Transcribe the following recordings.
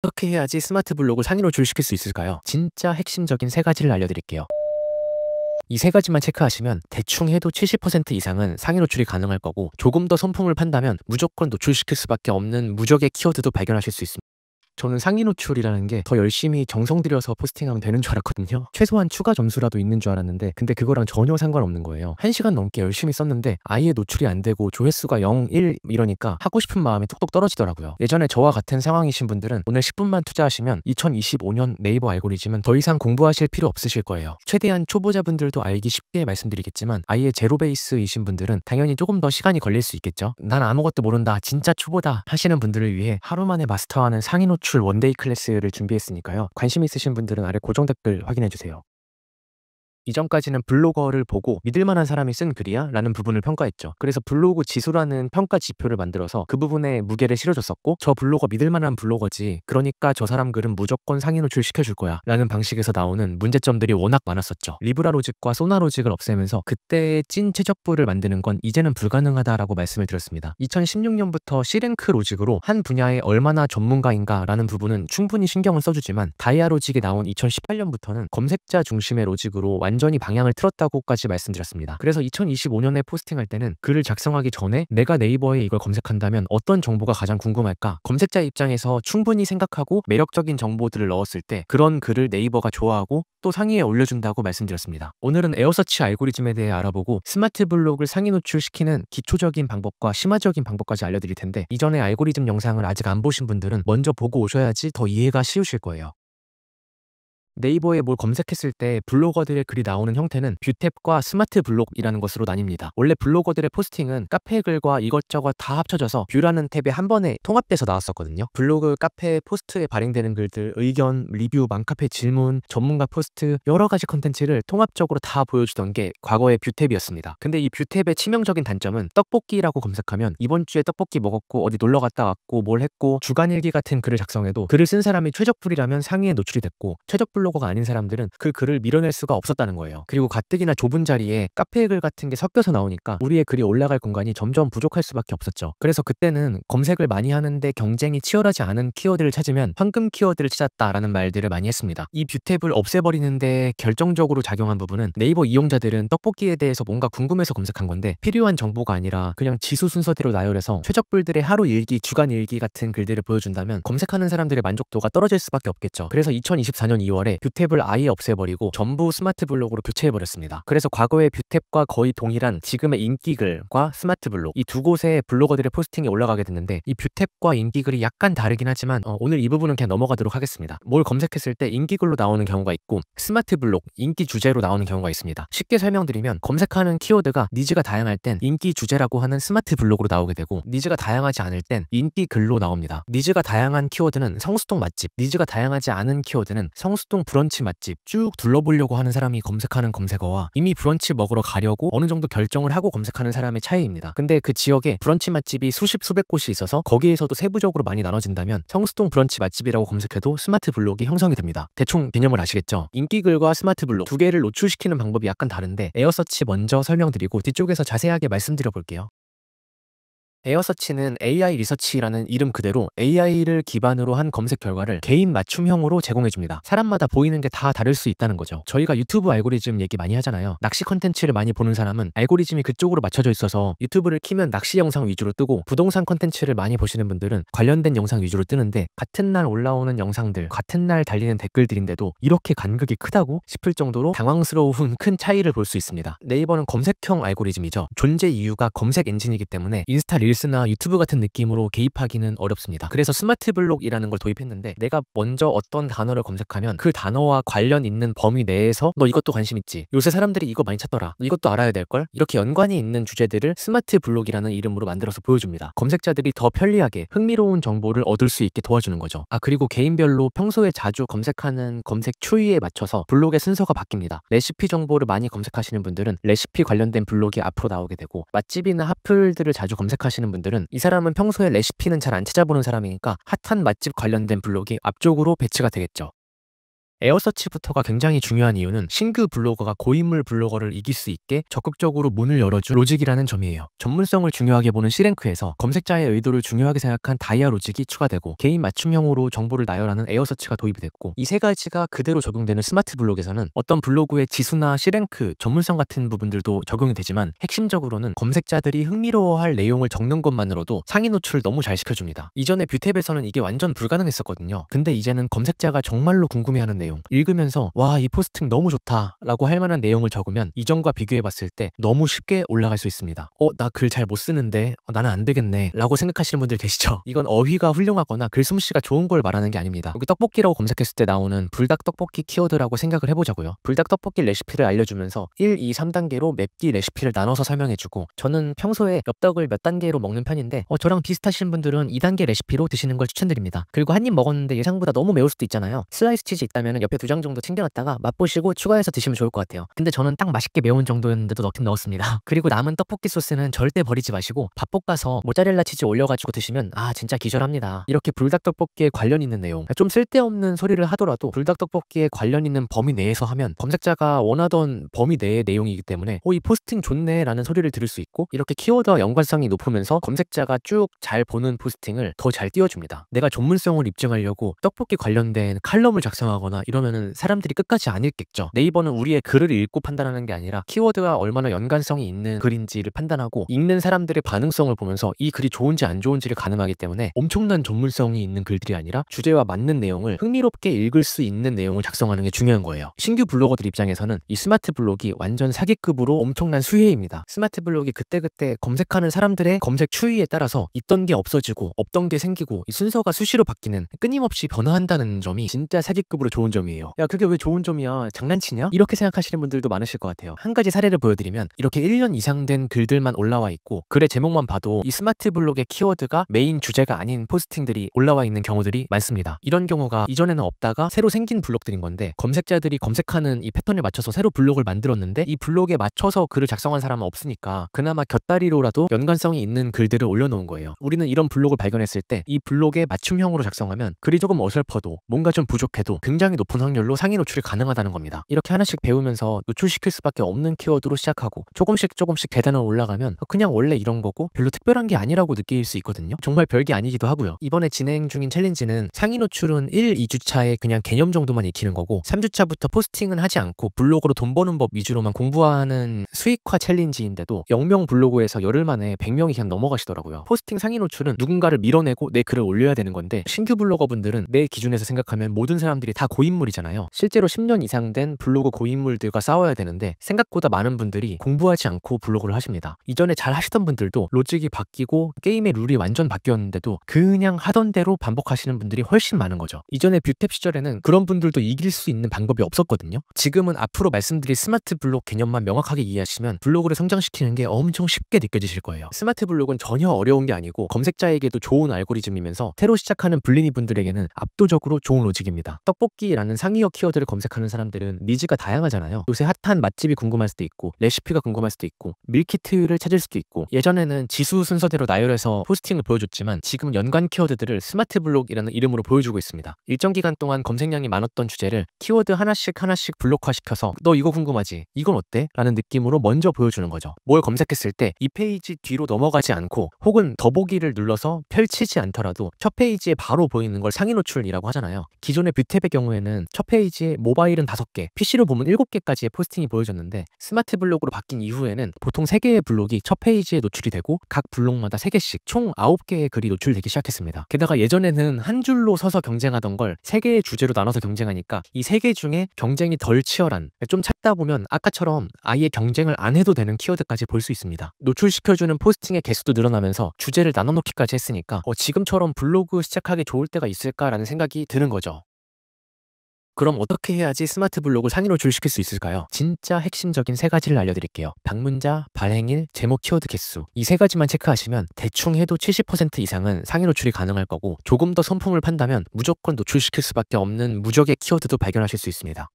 어떻게 해야지 스마트 블록을 상위 노출시킬 수 있을까요? 진짜 핵심적인 세 가지를 알려드릴게요. 이 세 가지만 체크하시면 대충 해도 70% 이상은 상위 노출이 가능할 거고, 조금 더 손품을 판다면 무조건 노출시킬 수밖에 없는 무적의 키워드도 발견하실 수 있습니다. 저는 상위 노출이라는 게 더 열심히 정성 들여서 포스팅하면 되는 줄 알았거든요. 최소한 추가 점수라도 있는 줄 알았는데, 근데 그거랑 전혀 상관없는 거예요. 1시간 넘게 열심히 썼는데 아예 노출이 안 되고 조회수가 0, 1 이러니까 하고 싶은 마음이 톡톡 떨어지더라고요. 예전에 저와 같은 상황이신 분들은 오늘 10분만 투자하시면 2025년 네이버 알고리즘은 더 이상 공부하실 필요 없으실 거예요. 최대한 초보자분들도 알기 쉽게 말씀드리겠지만, 아예 제로 베이스이신 분들은 당연히 조금 더 시간이 걸릴 수 있겠죠. 난 아무것도 모른다, 진짜 초보다 하시는 분들을 위해 하루 만에 마스터하는 상위 노출 원데이 클래스를 준비했으니까요. 관심 있으신 분들은 아래 고정 댓글 확인해주세요. 이전까지는 블로거를 보고 믿을만한 사람이 쓴 글이야? 라는 부분을 평가했죠. 그래서 블로그 지수라는 평가 지표를 만들어서 그 부분에 무게를 실어줬었고, 저 블로거 믿을만한 블로거지, 그러니까 저 사람 글은 무조건 상위 노출시켜줄 거야 라는 방식에서 나오는 문제점들이 워낙 많았었죠. 리브라 로직과 소나 로직을 없애면서 그때의 찐 최적부를 만드는 건 이제는 불가능하다라고 말씀을 드렸습니다. 2016년부터 C랭크 로직으로 한 분야에 얼마나 전문가인가 라는 부분은 충분히 신경을 써주지만, 다이아 로직이 나온 2018년부터는 검색자 중심의 로직으로 완전히 방향을 틀었다고까지 말씀드렸습니다. 그래서 2025년에 포스팅할 때는 글을 작성하기 전에 내가 네이버에 이걸 검색한다면 어떤 정보가 가장 궁금할까? 검색자 입장에서 충분히 생각하고 매력적인 정보들을 넣었을 때 그런 글을 네이버가 좋아하고 또 상위에 올려준다고 말씀드렸습니다. 오늘은 에어서치 알고리즘에 대해 알아보고 스마트 블록을 상위 노출시키는 기초적인 방법과 심화적인 방법까지 알려드릴 텐데, 이전에 알고리즘 영상을 아직 안 보신 분들은 먼저 보고 오셔야지 더 이해가 쉬우실 거예요. 네이버에 뭘 검색했을 때 블로거들의 글이 나오는 형태는 뷰탭과 스마트 블록이라는 것으로 나뉩니다. 원래 블로거들의 포스팅은 카페 글과 이것저것 다 합쳐져서 뷰라는 탭에 한 번에 통합돼서 나왔었거든요. 블로그, 카페, 포스트에 발행되는 글들, 의견, 리뷰, 맘카페 질문, 전문가 포스트, 여러 가지 컨텐츠를 통합적으로 다 보여주던 게 과거의 뷰탭이었습니다. 근데 이 뷰탭의 치명적인 단점은 떡볶이라고 검색하면 이번 주에 떡볶이 먹었고 어디 놀러 갔다 왔고 뭘 했고 주간일기 같은 글을 작성해도 글을 쓴 사람이 최적불이라면 상위에 노출이 됐고, 최적블로거가 아닌 사람들은 그 글을 밀어낼 수가 없었다는 거예요. 그리고 가뜩이나 좁은 자리에 카페 글 같은 게 섞여서 나오니까 우리의 글이 올라갈 공간이 점점 부족할 수밖에 없었죠. 그래서 그때는 검색을 많이 하는데 경쟁이 치열하지 않은 키워드를 찾으면 황금 키워드를 찾았다라는 말들을 많이 했습니다. 이 뷰탭을 없애버리는데 결정적으로 작용한 부분은 네이버 이용자들은 떡볶이에 대해서 뭔가 궁금해서 검색한 건데 필요한 정보가 아니라 그냥 지수 순서대로 나열해서 최적불들의 하루 일기, 주간 일기 같은 글들을 보여준다면 검색하는 사람들의 만족도가 떨어질 수밖에 없겠죠. 그래서 2024년 2월에 뷰탭을 아예 없애버리고 전부 스마트 블록으로 교체해버렸습니다. 그래서 과거의 뷰탭과 거의 동일한 지금의 인기글과 스마트 블록, 이 두 곳에 블로거들의 포스팅이 올라가게 됐는데, 이 뷰탭과 인기글이 약간 다르긴 하지만 오늘 이 부분은 그냥 넘어가도록 하겠습니다. 뭘 검색했을 때 인기글로 나오는 경우가 있고 스마트 블록, 인기 주제로 나오는 경우가 있습니다. 쉽게 설명드리면 검색하는 키워드가 니즈가 다양할 땐 인기 주제라고 하는 스마트 블록으로 나오게 되고, 니즈가 다양하지 않을 땐 인기 글로 나옵니다. 니즈가 다양한 키워드는 성수동 맛집, 니즈가 다양하지 않은 키워드는 성수동 브런치 맛집, 쭉 둘러보려고 하는 사람이 검색하는 검색어와 이미 브런치 먹으러 가려고 어느 정도 결정을 하고 검색하는 사람의 차이입니다. 근데 그 지역에 브런치 맛집이 수십 수백 곳이 있어서 거기에서도 세부적으로 많이 나눠진다면 성수동 브런치 맛집이라고 검색해도 스마트 블록이 형성이 됩니다. 대충 개념을 아시겠죠? 인기글과 스마트 블록 두 개를 노출시키는 방법이 약간 다른데, 에어서치 먼저 설명드리고 뒤쪽에서 자세하게 말씀드려 볼게요. 에어서치는 AI 리서치라는 이름 그대로 AI를 기반으로 한 검색 결과를 개인 맞춤형으로 제공해줍니다. 사람마다 보이는 게 다 다를 수 있다는 거죠. 저희가 유튜브 알고리즘 얘기 많이 하잖아요. 낚시 컨텐츠를 많이 보는 사람은 알고리즘이 그쪽으로 맞춰져 있어서 유튜브를 키면 낚시 영상 위주로 뜨고, 부동산 컨텐츠를 많이 보시는 분들은 관련된 영상 위주로 뜨는데, 같은 날 올라오는 영상들, 같은 날 달리는 댓글들인데도 이렇게 간극이 크다고 싶을 정도로 당황스러운 큰 차이를 볼 수 있습니다. 네이버는 검색형 알고리즘이죠. 존재 이유가 검색 엔진이기 때문에 인스타 릴스나 유튜브 같은 느낌으로 개입하기는 어렵습니다. 그래서 스마트 블록이라는 걸 도입했는데, 내가 먼저 어떤 단어를 검색하면 그 단어와 관련 있는 범위 내에서 너 이것도 관심 있지? 요새 사람들이 이거 많이 찾더라. 너 이것도 알아야 될걸? 이렇게 연관이 있는 주제들을 스마트 블록이라는 이름으로 만들어서 보여줍니다. 검색자들이 더 편리하게 흥미로운 정보를 얻을 수 있게 도와주는 거죠. 그리고 개인별로 평소에 자주 검색하는 검색 추이에 맞춰서 블록의 순서가 바뀝니다. 레시피 정보를 많이 검색하시는 분들은 레시피 관련된 블록이 앞으로 나오게 되고, 맛집이나 핫플들을 자주 검색하시는 분들은 이 사람은 평소에 레시피는 잘 안 찾아보는 사람이니까 핫한 맛집 관련된 블록이 앞쪽으로 배치가 되겠죠. 에어서치부터가 굉장히 중요한 이유는 신규 블로거가 고인물 블로거를 이길 수 있게 적극적으로 문을 열어준 로직이라는 점이에요. 전문성을 중요하게 보는 C랭크에서 검색자의 의도를 중요하게 생각한 다이아 로직이 추가되고 개인 맞춤형으로 정보를 나열하는 에어서치가 도입이 됐고, 이 세 가지가 그대로 적용되는 스마트 블록에서는 어떤 블로그의 지수나 C랭크, 전문성 같은 부분들도 적용이 되지만 핵심적으로는 검색자들이 흥미로워할 내용을 적는 것만으로도 상위 노출을 너무 잘 시켜줍니다. 이전에 뷰탭에서는 이게 완전 불가능했었거든요. 근데 이제는 검색자가 정말로 궁금해하는 내용, 읽으면서 와, 이 포스팅 너무 좋다 라고 할 만한 내용을 적으면 이전과 비교해봤을 때 너무 쉽게 올라갈 수 있습니다. 나 글 잘 못 쓰는데 나는 안 되겠네 라고 생각하시는 분들 계시죠? 이건 어휘가 훌륭하거나 글솜씨가 좋은 걸 말하는 게 아닙니다. 여기 떡볶이라고 검색했을 때 나오는 불닭 떡볶이 키워드라고 생각을 해보자고요. 불닭 떡볶이 레시피를 알려주면서 1, 2, 3단계로 맵기 레시피를 나눠서 설명해주고, 저는 평소에 엽떡을 몇 단계로 먹는 편인데 저랑 비슷하신 분들은 2단계 레시피로 드시는 걸 추천드립니다. 그리고 한 입 먹었는데 예상보다 너무 매울 수도 있잖아요. 슬라이스 치즈 있다면 옆에 2장 정도 챙겨놨다가 맛보시고 추가해서 드시면 좋을 것 같아요. 근데 저는 딱 맛있게 매운 정도였는데도 넣긴 넣었습니다. 그리고 남은 떡볶이 소스는 절대 버리지 마시고 밥 볶아서 모짜렐라 치즈 올려가지고 드시면 진짜 기절합니다. 이렇게 불닭떡볶이에 관련 있는 내용, 좀 쓸데없는 소리를 하더라도 불닭떡볶이에 관련 있는 범위 내에서 하면 검색자가 원하던 범위 내의 내용이기 때문에 이 포스팅 좋네 라는 소리를 들을 수 있고, 이렇게 키워드와 연관성이 높으면서 검색자가 쭉 잘 보는 포스팅을 더 잘 띄워줍니다. 내가 전문성을 입증하려고 떡볶이 관련된 칼럼을 작성하거나 이러면은 사람들이 끝까지 안 읽겠죠. 네이버는 우리의 글을 읽고 판단하는 게 아니라 키워드와 얼마나 연관성이 있는 글인지를 판단하고, 읽는 사람들의 반응성을 보면서 이 글이 좋은지 안 좋은지를 가늠하기 때문에 엄청난 전문성이 있는 글들이 아니라 주제와 맞는 내용을 흥미롭게 읽을 수 있는 내용을 작성하는 게 중요한 거예요. 신규 블로거들 입장에서는 이 스마트 블록이 완전 사기급으로 엄청난 수혜입니다. 스마트 블록이 그때그때 검색하는 사람들의 검색 추이에 따라서 있던 게 없어지고 없던 게 생기고 이 순서가 수시로 바뀌는, 끊임없이 변화한다는 점이 진짜 사기급으로 좋은 점이에요. 야, 그게 왜 좋은 점이야, 장난치냐? 이렇게 생각하시는 분들도 많으실 것 같아요. 한 가지 사례를 보여드리면, 이렇게 1년 이상 된 글들만 올라와 있고 글의 제목만 봐도 이 스마트 블록의 키워드가 메인 주제가 아닌 포스팅들이 올라와 있는 경우들이 많습니다. 이런 경우가 이전에는 없다가 새로 생긴 블록들인 건데, 검색자들이 검색하는 이 패턴에 맞춰서 새로 블록을 만들었는데 이 블록에 맞춰서 글을 작성한 사람은 없으니까 그나마 곁다리로라도 연관성이 있는 글들을 올려놓은 거예요. 우리는 이런 블록을 발견했을 때 이 블록에 맞춤형으로 작성하면 글이 조금 어설퍼도 뭔가 좀 부족해도 굉장히 높은 확률로 상위 노출이 가능하다는 겁니다. 이렇게 하나씩 배우면서 노출시킬 수밖에 없는 키워드로 시작하고 조금씩 계단을 올라가면 그냥 원래 이런 거고 별로 특별한 게 아니라고 느낄 수 있거든요. 정말 별게 아니기도 하고요. 이번에 진행 중인 챌린지는 상위 노출은 1, 2주차에 그냥 개념 정도만 익히는 거고, 3주차부터 포스팅은 하지 않고 블로그로 돈 버는 법 위주로만 공부하는 수익화 챌린지인데도 0명 블로그에서 열흘 만에 100명이 그냥 넘어가시더라고요. 포스팅 상위 노출은 누군가를 밀어내고 내 글을 올려야 되는 건데, 신규 블로거분들은 내 기준에서 생각하면 모든 사람들이 다 고인물이잖아요. 실제로 10년 이상 된 블로그 고인물들과 싸워야 되는데 생각보다 많은 분들이 공부하지 않고 블로그를 하십니다. 이전에 잘 하시던 분들도 로직이 바뀌고 게임의 룰이 완전 바뀌었는데도 그냥 하던 대로 반복하시는 분들이 훨씬 많은 거죠. 이전에 뷰탭 시절에는 그런 분들도 이길 수 있는 방법이 없었거든요. 지금은 앞으로 말씀드릴 스마트 블록 개념만 명확하게 이해하시면 블로그를 성장시키는 게 엄청 쉽게 느껴지실 거예요. 스마트 블록은 전혀 어려운 게 아니고 검색자에게도 좋은 알고리즘이면서 새로 시작하는 블리니 분들에게는 압도적으로 좋은 로직입니다. 떡볶이라는 상위어 키워드를 검색하는 사람들은 니즈가 다양하잖아요. 요새 핫한 맛집이 궁금할 수도 있고 레시피가 궁금할 수도 있고 밀키트를 찾을 수도 있고, 예전에는 지수 순서대로 나열해서 포스팅을 보여줬지만 지금 연관 키워드들을 스마트 블록이라는 이름으로 보여주고 있습니다. 일정 기간 동안 검색량이 많았던 주제를 키워드 하나씩 블록화시켜서 너 이거 궁금하지? 이건 어때? 라는 느낌으로 먼저 보여주는 거죠. 뭘 검색했을 때 이 페이지 뒤로 넘어가지 않고 혹은 더보기를 눌러서 펼치지 않더라도 첫 페이지에 바로 보이는 걸 상위 노출이라고 하잖아요. 기존의 뷰탭의 경우에는 첫 페이지에 모바일은 5개, PC로 보면 7개까지의 포스팅이 보여졌는데, 스마트 블록으로 바뀐 이후에는 보통 3개의 블록이 첫 페이지에 노출이 되고 각 블록마다 3개씩 총 9개의 글이 노출되기 시작했습니다. 게다가 예전에는 한 줄로 서서 경쟁하던 걸 3개의 주제로 나눠서 경쟁하니까 이 3개 중에 경쟁이 덜 치열한, 좀 찾다 보면 아까처럼 아예 경쟁을 안 해도 되는 키워드까지 볼 수 있습니다. 노출시켜주는 포스팅의 개수도 늘어나면서 주제를 나눠놓기까지 했으니까 지금처럼 블로그 시작하기 좋을 때가 있을까라는 생각이 드는 거죠. 그럼 어떻게 해야지 스마트 블록을 상위 노출시킬 수 있을까요? 진짜 핵심적인 3가지를 알려드릴게요. 방문자, 발행일, 제목 키워드 개수, 이 3가지만 체크하시면 대충 해도 70% 이상은 상위 노출이 가능할 거고, 조금 더 손품을 판다면 무조건 노출시킬 수밖에 없는 무적의 키워드도 발견하실 수 있습니다.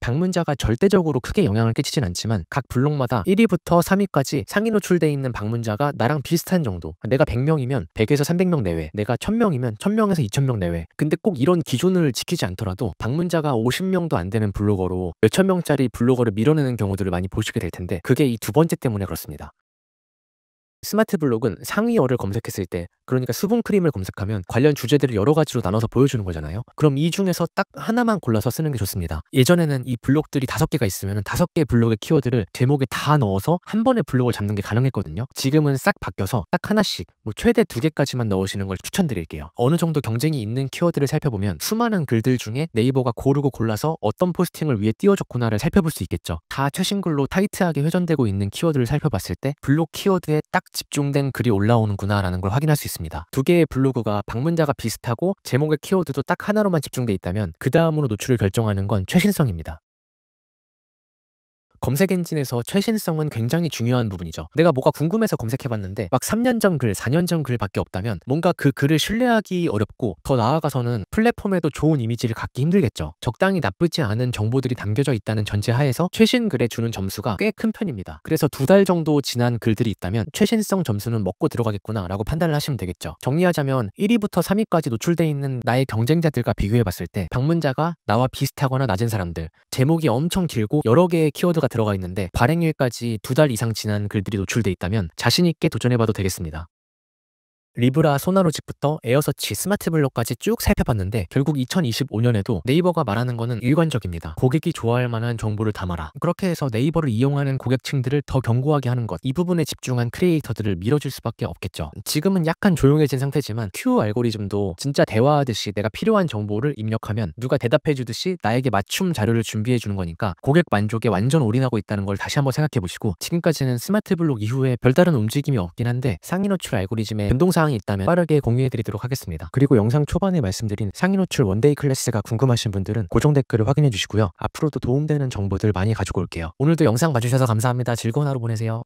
방문자가 절대적으로 크게 영향을 끼치진 않지만 각 블록마다 1위부터 3위까지 상위 노출돼 있는 방문자가 나랑 비슷한 정도. 내가 100명이면 100에서 300명 내외, 내가 1000명이면 1000명에서 2000명 내외. 근데 꼭 이런 기준을 지키지 않더라도 방문자가 50명도 안 되는 블로거로 몇천 명짜리 블로거를 밀어내는 경우들을 많이 보시게 될 텐데, 그게 이 두 번째 때문에 그렇습니다. 스마트 블록은 상위어를 검색했을 때, 그러니까 수분크림을 검색하면 관련 주제들을 여러 가지로 나눠서 보여주는 거잖아요. 그럼 이 중에서 딱 하나만 골라서 쓰는 게 좋습니다. 예전에는 이 블록들이 5개가 있으면 5개 블록의 키워드를 제목에 다 넣어서 한 번에 블록을 잡는 게 가능했거든요. 지금은 싹 바뀌어서 딱 하나씩, 최대 2개까지만 넣으시는 걸 추천드릴게요. 어느 정도 경쟁이 있는 키워드를 살펴보면 수많은 글들 중에 네이버가 고르고 골라서 어떤 포스팅을 위에 띄워줬구나를 살펴볼 수 있겠죠. 다 최신 글로 타이트하게 회전되고 있는 키워드를 살펴봤을 때 블록 키워드에 딱 집중된 글이 올라오는구나 라는 걸 확인할 수 있습니다. 2개의 블로그가 방문자가 비슷하고 제목의 키워드도 딱 하나로만 집중돼 있다면 그 다음으로 노출을 결정하는 건 최신성입니다. 검색 엔진에서 최신성은 굉장히 중요한 부분이죠. 내가 뭐가 궁금해서 검색해봤는데 막 3년 전 글, 4년 전 글밖에 없다면 뭔가 그 글을 신뢰하기 어렵고, 더 나아가서는 플랫폼에도 좋은 이미지를 갖기 힘들겠죠. 적당히 나쁘지 않은 정보들이 담겨져 있다는 전제하에서 최신 글에 주는 점수가 꽤 큰 편입니다. 그래서 2달 정도 지난 글들이 있다면 최신성 점수는 먹고 들어가겠구나 라고 판단을 하시면 되겠죠. 정리하자면 1위부터 3위까지 노출돼 있는 나의 경쟁자들과 비교해봤을 때 방문자가 나와 비슷하거나 낮은 사람들, 제목이 엄청 길고 여러 개의 키워드가 들어가 있는데 발행일까지 2달 이상 지난 글들이 노출돼 있다면 자신있게 도전해봐도 되겠습니다. 리브라, 소나로직부터 에어서치, 스마트블록까지 쭉 살펴봤는데 결국 2025년에도 네이버가 말하는 거는 일관적입니다. 고객이 좋아할 만한 정보를 담아라. 그렇게 해서 네이버를 이용하는 고객층들을 더 견고하게 하는 것, 이 부분에 집중한 크리에이터들을 밀어줄 수밖에 없겠죠. 지금은 약간 조용해진 상태지만 Q 알고리즘도 진짜 대화하듯이 내가 필요한 정보를 입력하면 누가 대답해주듯이 나에게 맞춤 자료를 준비해주는 거니까 고객 만족에 완전 올인하고 있다는 걸 다시 한번 생각해보시고, 지금까지는 스마트블록 이후에 별다른 움직임이 없긴 한데 상위 노출 알고리즘에 변동사항이 있다면 빠르게 공유해드리도록 하겠습니다. 그리고 영상 초반에 말씀드린 상위 노출 원데이 클래스가 궁금하신 분들은 고정 댓글을 확인해 주시고요. 앞으로도 도움되는 정보들 많이 가지고 올게요. 오늘도 영상 봐주셔서 감사합니다. 즐거운 하루 보내세요.